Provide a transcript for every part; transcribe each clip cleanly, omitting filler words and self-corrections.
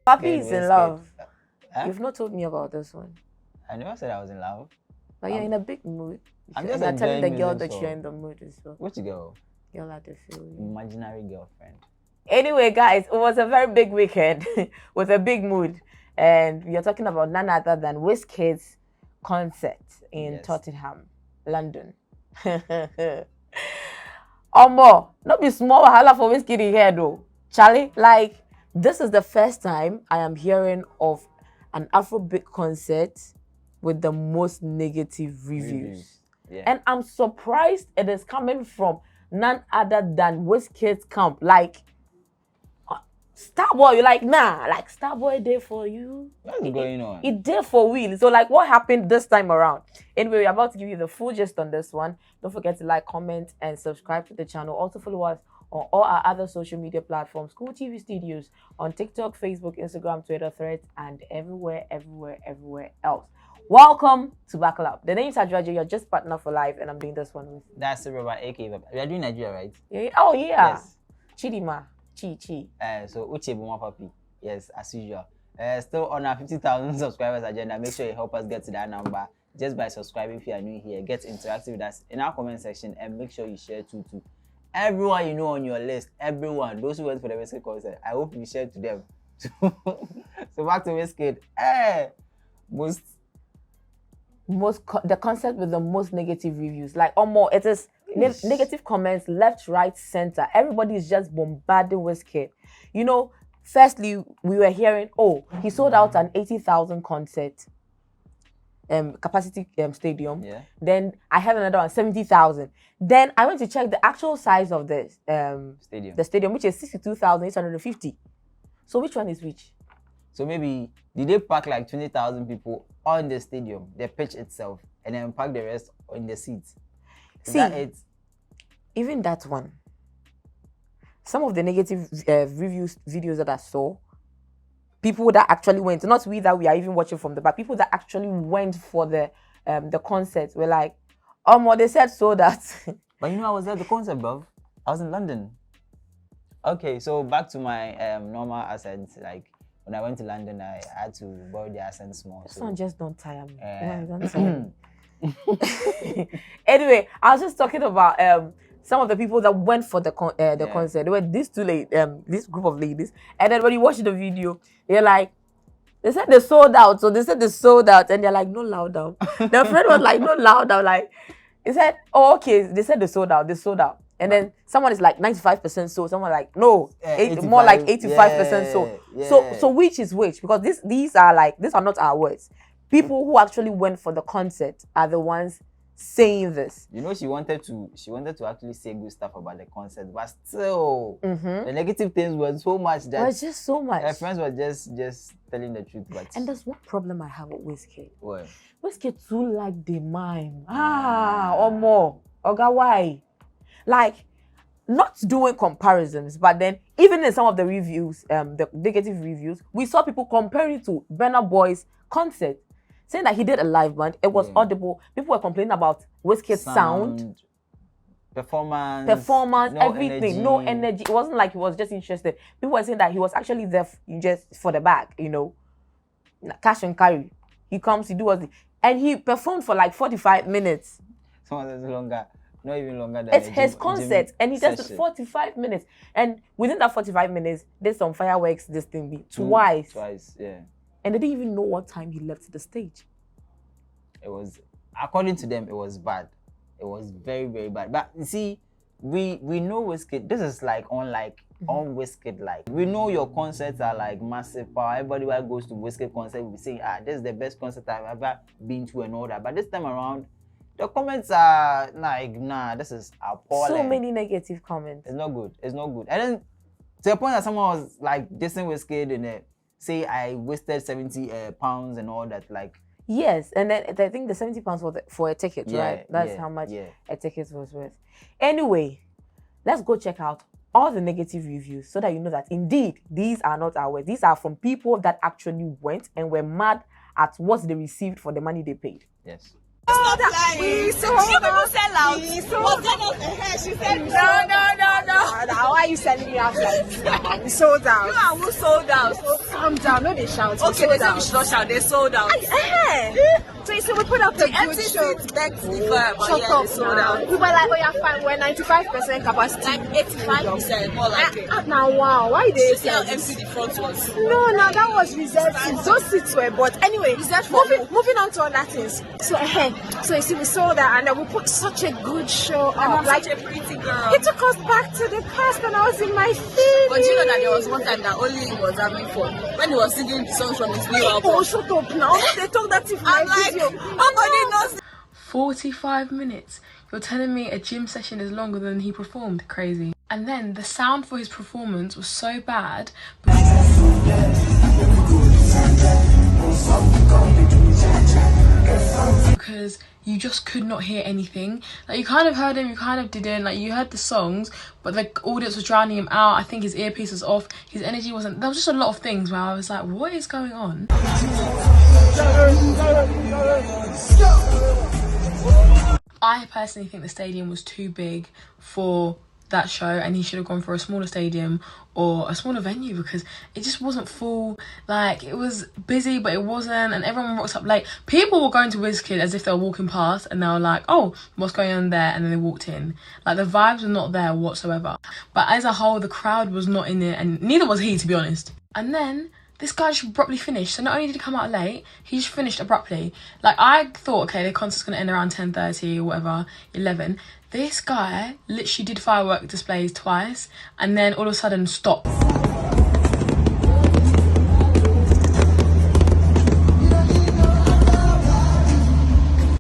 Papi is in love. Huh? You've not told me about this one. I never said I was in love. But you're in a big mood. I'm just you're telling the enjoying girl music, that so- you're in the mood as well. Which girl? Girl at the field. Imaginary girlfriend. Anyway, guys, it was a very big weekend with a big mood. And we are talking about none other than Wizkid's concert in Yes. Tottenham, London. Omo, not be small wahala for Wizkid in here though. Charlie, like, this is the first time I am hearing of an Afrobeat concert with the most negative reviews. Yeah. And I'm surprised it is coming from none other than Wizkid's camp. Like, Starboy, you're like, nah, like Starboy there for you. What's going on? It there for real. So, like, what happened this time around? Anyway, we're about to give you the full gist on this one. Don't forget to like, comment, and subscribe to the channel. Also follow us on all our other social media platforms, Kool TV Studios, on TikTok, Facebook, Instagram, Twitter, Threads, and everywhere else. Welcome to Buckle Up. The name's Adjojo, you're just partner for life, and I'm doing this one with. That's it, Robert, aka Robert. We are doing Nigeria, right? Yeah. Oh, yeah. Yes. Chidima. Chi. So Uche Buma Papi. Yes, as usual. Still on our 50,000 subscribers agenda. Make sure you help us get to that number just by subscribing if you are new here. Get interactive with us in our comment section and make sure you share too. Everyone you know on your list, everyone, those who went for the Wizkid concert, I hope you share to them. So back to Wizkid. The concert with the most negative reviews. Like, or more, it is negative comments left, right, center. Everybody is just bombarding Wizkid. You know, firstly, we were hearing, oh, he sold out an 80,000 concert capacity stadium. Yeah. Then I had another one, 70,000. Then I went to check the actual size of the stadium, which is 62,850. So which one is which? So maybe did they pack like 20,000 people on the stadium, the pitch itself, and then pack the rest in the seats? Is See, that it? Even that one, some of the negative reviews videos that I saw, people that actually went, not we that we are even watching from the back, people that actually went for the concert were like, oh, they said so that. But you know, I was at the concert, bro. I was in London. Okay, so back to my normal accent. Like when I went to London, I had to borrow the accent small. This So one just don't tire me. Don't tire me. Anyway, I was just talking about some of the people that went for the concert. There were these this group of ladies, and then when you watch the video, they're like, they said they sold out. So they said they sold out, and they're like, no loud down. Their friend was like, no loud down. Like, he said, oh, okay. They said they sold out. They sold out. And then someone is like 95% sold. Someone like, no, more like 85% sold. Yeah. So which is which? Because these are not our words. People who actually went for the concert are the ones saying this. You know, she wanted to actually say good stuff about the concert, but still, the negative things were so much that It was just so much. her friends were just telling the truth. But And there's one problem I have with Wizkid. what? Wizkid too like the mime. Or more. Oga, why? Like, not doing comparisons, but then even in some of the reviews, the negative reviews, we saw people comparing to Burna Boy's concert, saying that he did a live band. It was audible. People were complaining about Wizkid's sound, performance, no everything, energy. no energy. It wasn't like he was just interested. People were saying that he was actually there just for the bag, you know, cash and carry. He comes, he does it, and he performed for like 45 minutes. Some of them longer, not even longer than It's a his gym concert, and he just did session. 45 minutes. And within that 45 minutes, there's some fireworks. This thing be twice, yeah. and they didn't even know what time he left the stage. It was, according to them, it was bad. It was very, very bad. But you see, we know Wizkid. This is like on Wizkid. Like, we know your concerts are like massive power. Everybody who goes to Wizkid concert will be saying, this is the best concert I've ever been to and all that. But this time around, the comments are like, nah, this is appalling. So many negative comments. It's not good. It's not good. And then to the point that someone was like dissing Wizkid and say I wasted 70 pounds and all that. Like, yes, and then I think the 70 pounds for a ticket, right? That's how much a ticket was worth. Anyway, let's go check out all the negative reviews so that you know that indeed these are not our words. These are from people that actually went and were mad at what they received for the money they paid. yes. Stop lying. We sold out. People sell out. We sold Was that not the hair? She said No. Now, why are you selling me out like this? We sold out. You are who sold out. calm down, no they shout. Okay, they said we should not shout. They sold out. So you see, we put up a The good empty show. seats begged to differ, but Shut yeah, up they sold now. out. We were like, oh yeah, fine. We're 95% capacity. Like 85%, more like it. Now wow, why they You see how empty the front was? No, that was reserved seats. Those seats were bought. Anyway, moving on to other things. So you see, we saw that and then we put such a good show And up. I'm Like, such a pretty girl. it took us back to the past and I was in my feelings. But do you know that there was one time that only he was having fun when he was singing the songs from his new album? Oh, shut up now. They talk that in my I'm like, video. nobody knows. 45 minutes. You're telling me a gym session is longer than he performed? Crazy. And then the sound for his performance was so bad because you just could not hear anything. Like, you kind of heard him, you kind of didn't. Like, you heard the songs, but the audience was drowning him out. I think his earpiece was off, his energy wasn't. There was just a lot of things where I was like, what is going on? I personally think the stadium was too big for that show and he should have gone for a smaller stadium or a smaller venue because it just wasn't full. Like, it was busy but it wasn't, and everyone rocks up late. People were going to Wizkid as if they were walking past and they were like, oh, what's going on there? And then they walked in. Like, the vibes were not there whatsoever. But as a whole, the crowd was not in it, and neither was he, to be honest. And then this guy just abruptly finished. So not only did he come out late, he just finished abruptly. Like, I thought, okay, the concert's gonna end around 10:30 or whatever, 11. This guy literally did firework displays twice and then all of a sudden stopped.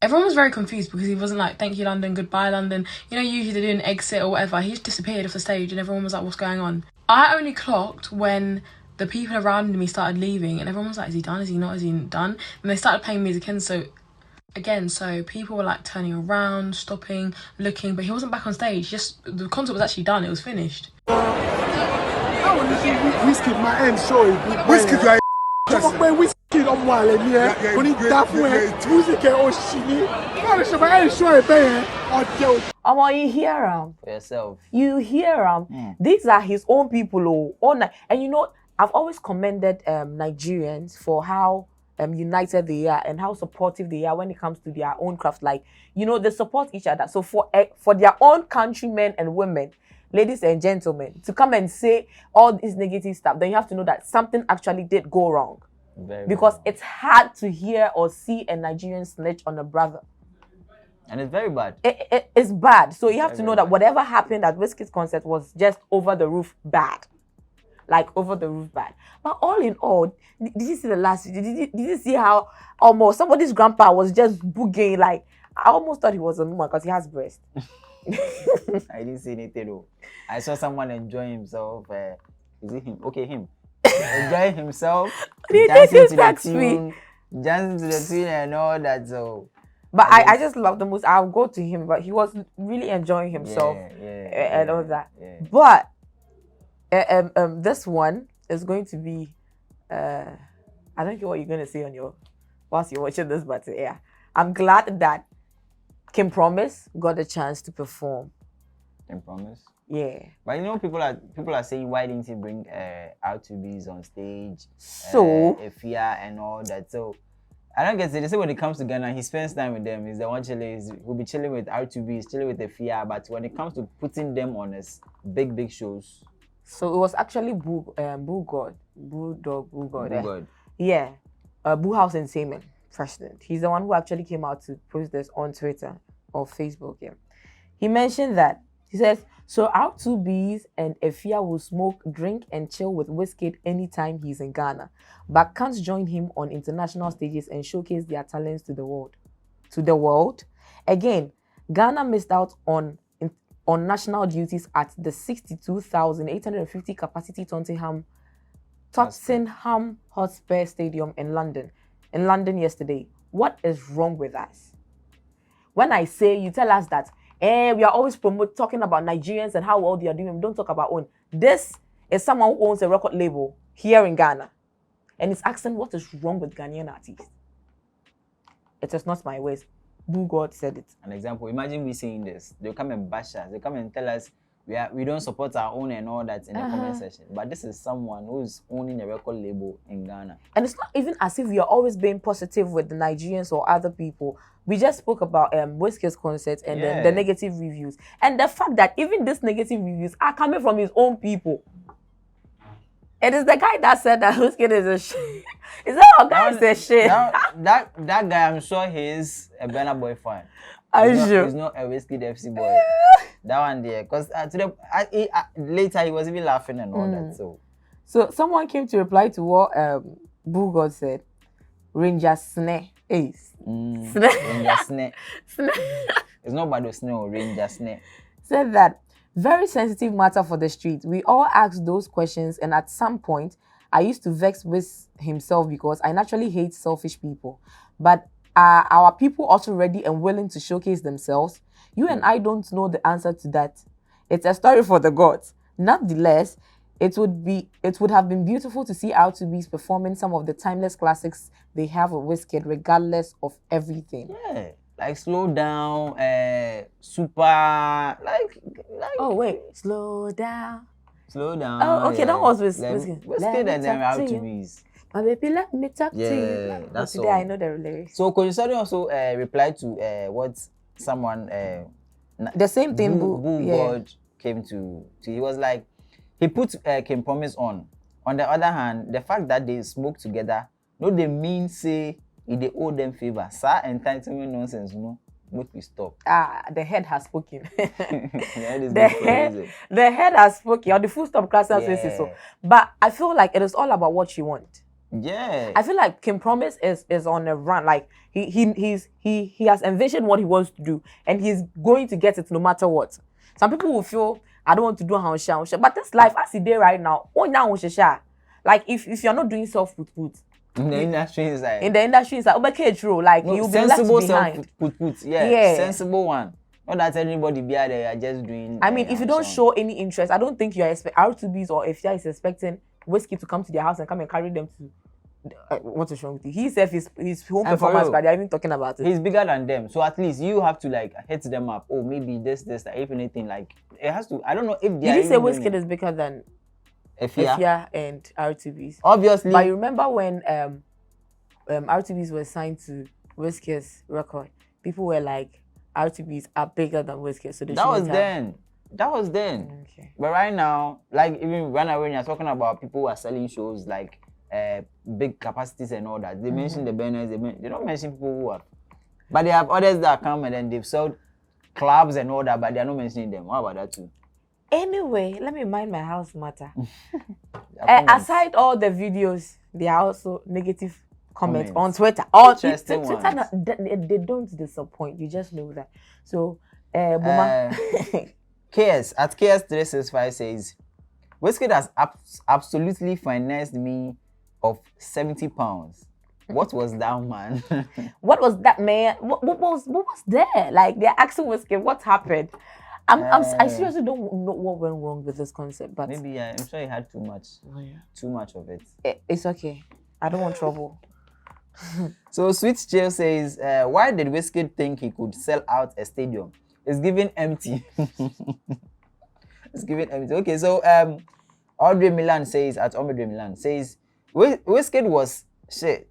Everyone was very confused because he wasn't like, thank you London, goodbye London. You know, usually they do an exit or whatever. He just disappeared off the stage and everyone was like, what's going on? I only clocked when the people around me started leaving and everyone was like, is he done? Is he not? Is he done? And they started playing music again, so people were like turning around, stopping, looking, but he wasn't back on stage. Just the concert was actually done, it was finished. Wizkid, my end show. Wizkid, you are Wizkid on while in here. When he daft music on shini. My end show You hear him. For yourself. You hear him. These are his own people. And you know, I've always commended Nigerians for how united they are and how supportive they are when it comes to their own craft. Like, you know, they support each other. So for their own countrymen and women, ladies and gentlemen, to come and say all this negative stuff, then you have to know that something actually did go wrong. Because it's hard to hear or see a Nigerian snitch on a brother. And it's very bad. It's bad. So you have to know that whatever happened at Wizkid's concert was just over the roof bad. Like, over the roof bad. But all in all, did you see the last video? Did you see how almost somebody's grandpa was just boogieing? Like, I almost thought he was a woman because he has breast. I didn't see anything though. I saw someone enjoying himself. Is it him? Okay, him. Enjoying himself. Dancing to the tune and all that. So, but I just love the most. I'll go to him, but he was really enjoying himself and all that. Yeah. But this one is going to be I don't care what you're gonna say whilst you're watching this, but yeah, I'm glad that Kim Promise got a chance to perform. Kim Promise? Yeah. But you know, people are saying, why didn't he bring R2Bs on stage? So Efia and all that. So I don't get it. They say when it comes to Ghana, he spends time with them. He's the one chilling. He'll be chilling with R2Bs, chilling with Efia. But when it comes to putting them on his big shows. So it was actually Bulldog. Yeah. Boo House Entertainment president. He's the one who actually came out to post this on Twitter or Facebook. Yeah. He mentioned that. He says, so R2Bs and Efia will smoke, drink, and chill with Wizkid anytime he's in Ghana, but can't join him on international stages and showcase their talents to the world. Again, Ghana missed out on national duties at the 62,850 capacity Tottenham Hotspur Stadium in London yesterday. What is wrong with us? When I say, you tell us that we are always talking about Nigerians and how well they are doing. We don't talk about own. This is someone who owns a record label here in Ghana. And it's asking what is wrong with Ghanaian artists. It is not my words. Boo God said it. An example, imagine we saying this. They'll come and bash us. They'll come and tell us, we don't support our own and all that in the comment section. But this is someone who's owning a record label in Ghana. And it's not even as if we are always being positive with the Nigerians or other people. We just spoke about Wizkid's concert and then the negative reviews. And the fact that even these negative reviews are coming from his own people. It is the guy that said that Wizkid is a shit. Is that our guy is a shit? That guy, I'm sure he's a Burna Boy fan. He's not a Wizkid FC boy. That one there. Because later he was even laughing and all that. So someone came to reply to what Boo God said. Ranger Snare. Hey. Ranger Snare. It's not about the snow, Ranger Snare. Said that very sensitive matter for the street. We all ask those questions, and at some point, I used to vex with himself because I naturally hate selfish people. But are our people also ready and willing to showcase themselves? You and I don't know the answer to that. It's a story for the gods. Nonetheless, it would have been beautiful to see R2Bs performing some of the timeless classics they have with Wizkid, regardless of everything. Yeah, like Slow Down, Super, like. Oh wait, Slow Down. Slow Down. Oh, okay, that was with Wizkid and then R2Bs. My baby, let me talk to you. Yeah, that's today all. I know the lyrics. So Kool also replied to what someone the same thing Boo God came to. He was like, he put Kim Promise on. On the other hand, the fact that they smoke together, no, they mean say they owe them favor. Sir, entitlement nonsense, no. Make we stop. The head has spoken. the head has spoken. Or the full stop class says so. But I feel like it is all about what you want. Yeah. I feel like Kim Promise is on a run. Like he has envisioned what he wants to do, and he's going to get it no matter what. Some people will feel I don't want to do hansha, but this life as it is right now, like if you're not doing self-put. In the industry is like okay, true. Like you'll be left behind. Put. Yeah. Sensible one. Not that anybody be out there just doing. I mean, if you don't show any interest, I don't think you're R2Bs or FCI is expecting Wizkid to come to their house and come and carry them to. What is wrong with you? He said his home performance, but they're even talking about it. He's bigger than them, so at least you have to like hit them up. Oh, maybe this, if anything, like it has to. I don't know if they. Did you say Wizkid is bigger than Efia and R2Bs? Obviously. But you remember when R2Bs were signed to Wizkid's record, people were like, R2Bs are bigger than Wizkid, so that was then. Okay. But right now, like even when you're talking about people who are selling shows like big capacities and all that, they mention the banners, they don't mention people who are. But they have others that come and then they've sold clubs and all that, but they're not mentioning them. What about that too? Anyway, let me mind my house matter. Aside all the videos, there are also negative comments on Twitter. Twitter, they don't disappoint. You just know that. So, KS at KS365 says, Wizkid has absolutely financed me of £70. What was that, man? What was that, man? What was there? Like they're asking Wizkid, what happened? I seriously don't know what went wrong with this concept, but maybe I'm sure he had too much. Oh, yeah. Too much of it. It's okay. I don't want trouble. So Sweet Jail says, why did Wizkid think he could sell out a stadium? It's given empty. It's given empty. Okay, so Audrey Milan says, Wizkid was shit.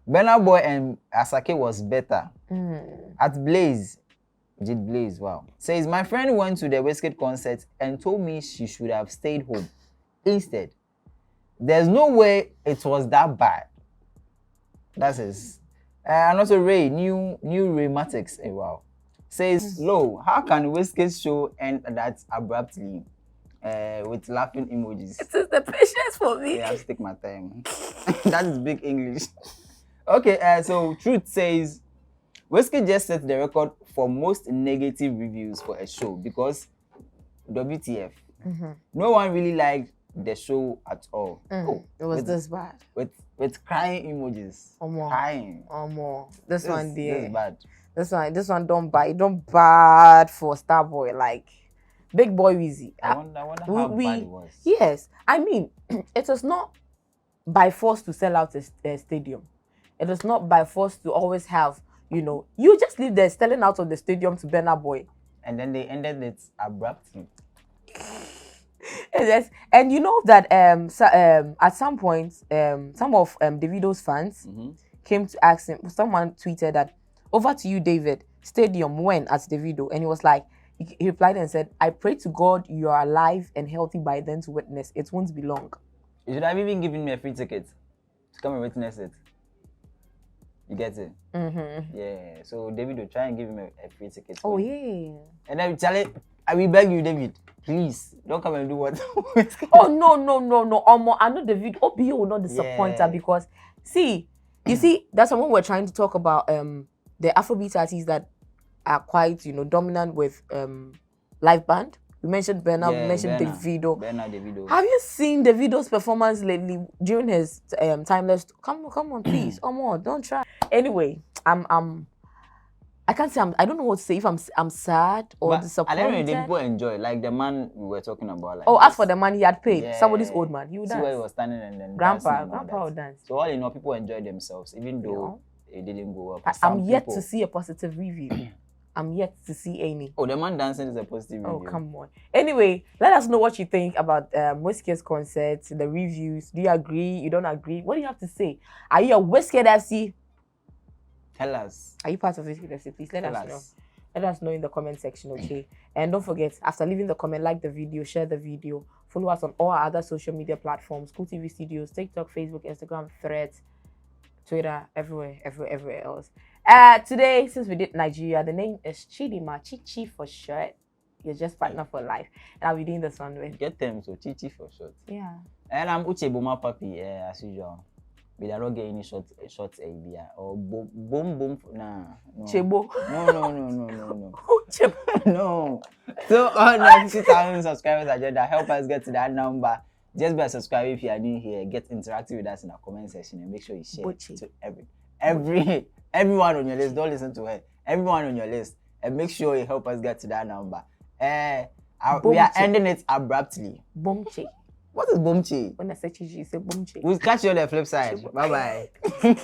Burna Boy and Asake was better. At Blaze, wow. Says, my friend went to the Wizkid concert and told me she should have stayed home. Instead, there's no way it was that bad. That says, and also Ray, new Rheumatics, wow. Says, Lo, how can Wizkid's show end that abruptly? With laughing emojis. It is the patience for me. Yeah, I'll take my time. That is big English. Okay, so Truth says, Wizkid just set the record for most negative reviews for a show because WTF. No one really liked the show at all. It was this bad. With crying emojis. Crying. This one there. This is bad. This one don't bad for Starboy. Like Big Boy Weezy. I wonder how bad it was. Yes. I mean, it is not by force to sell out a stadium. It is not by force to always have, you just leave the selling out of the stadium to Burna Boy. And then they ended it abruptly. Yes, and you know that at some point some of Davido's fans came to ask him. Someone tweeted that, "Over to you, David. Stadium when at Davido?" And he was like, he replied and said, "I pray to God you are alive and healthy by then to witness. It won't be long." You should have even given me a free ticket to come and witness it. You get it? Yeah. So David will try and give him a free ticket. Oh yeah. And then tell it, I will beg you, David, please don't come and do what. Oh no. I know David. OBO will not disappoint her because see, you see, that's when we're trying to talk about the Afrobeat artists that are quite dominant with live band. We mentioned Bernard, we mentioned Davido. Have you seen Davido's performance lately during his timeless? Come on, please. Don't try. Anyway, I can't say I don't know what to say. If I'm sad or disappointed. I don't know. People enjoy like the man we were talking about. Like as for the man he had paid, somebody's old man, he would dance. See where he was standing and then grandpa would dance. So all in all, people enjoy themselves, even though it didn't go up. I'm yet to see a positive review. I'm yet to see any. Oh, the man dancing is a positive review. Oh, come on. Anyway, let us know what you think about Wizkid's concert, the reviews. Do you agree? You don't agree? What do you have to say? Are you a Wizkid FC? Tell us. Are you part of Wizkid FC? Please let us know. Let us know in the comment section, okay? And don't forget, after leaving the comment, like the video, share the video, follow us on all our other social media platforms, Kool Studios, TikTok, Facebook, Instagram, Threads, Twitter, everywhere else. Today, since we did Nigeria, the name is Chidima, Chichi for short. You're just partner for life. And I'll be doing this one with. Get them, so Chichi for short. Yeah. And I'm Uche Boma Papi, as usual. But I don't get any shots or boom, nah. No. Chebo. No. Chebo. No. So all 90,000 subscribers are just that help us get to that number. Just by subscribing if you are new here, get interactive with us in the comment section and make sure you share to everyone on your list. Don't listen to her. Everyone on your list, and make sure you help us get to that number. We are ending it abruptly. Bomche. What is bomche? When I say chichi, say bomche. We'll catch you on the flip side. Bye bye.